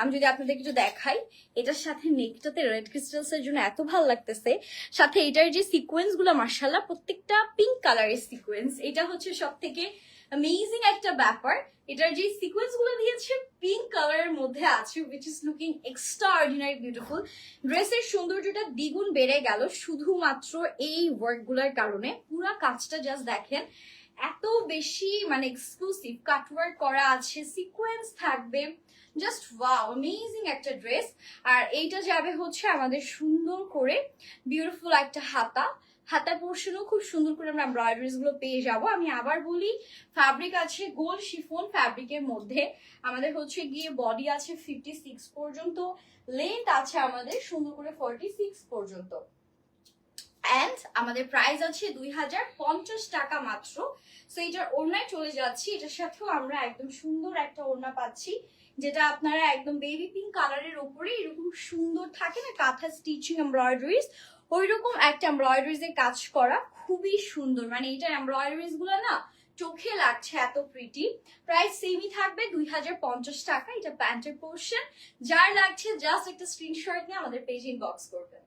আমি যদি আপনাদের একটু দেখাই, এটার সাথে নেকটাতে রেড ক্রিস্টালস এর জন্য এত ভালো লাগতেছে। সাথে এটার যে সিকোয়েন্স গুলো মার্শাল্লাহ প্রত্যেকটা পিঙ্ক কালারের সিকোয়েন্স, এটা হচ্ছে সব থেকে অ্যামেজিং একটা ব্যাপার। এটার যে সিকোয়েন্স গুলো দিয়েছে পিঙ্ক কালারের মধ্যে আছে, which is looking extra ordinary beautiful. ড্রেসের সৌন্দর্যটা দ্বিগুণ বেড়ে গেল শুধুমাত্র এই ওয়ার্ক গুলোর কারণে। পুরা কাজটা জাস্ট দেখেন, এত বেশি মানে এক্সক্লুসিভ কাটওয়ার্ক করা আছে, সিকোয়েন্স থাকবে, জাস্ট ওয়াও অ্যামেজিং একটা ড্রেস। আর এইটা যাবে হচ্ছে আমাদের সুন্দর করে বিউটিফুল একটা হাতার পোর্শনও খুব সুন্দর করে আমরা এমব্রয়ডারিজ গুলো পেয়ে যাব। আমি আবার বলি, ফ্যাব্রিক আছে গোল শিফন ফ্যাব্রিকের মধ্যে, আমাদের হচ্ছে গিয়ে বডি আছে 56 পর্যন্ত, লেন্থ আছে আমাদের সুন্দর করে 46 পর্যন্ত, এন্ড আমাদের প্রাইস আছে 2050 টাকা মাত্র। সো এটার ওড়নায় চলে যাচ্ছি, এটার সাথেও আমরা একদম সুন্দর একটা ওড়না পাচ্ছি, যেটা আপনারা একদম বেবি পিঙ্ক কালারের উপরে এরকম সুন্দর থাকে না কাঁথা স্টিচিং এমব্রয়ডারিজ, ওইরকম একটা এমব্রয়ডারিজ এর কাজ করা, খুবই সুন্দর। মানে এটা এমব্রয়ডারিজ গুলো না চোখে লাগছে এত প্রিটি। প্রাইস সেমই থাকবে 2050 টাকা। এটা প্যান্টের পোর্শন, যার লাগছে জাস্ট একটা স্ক্রিনশট নিয়ে আমাদের পেজ ইনবক্স করবেন।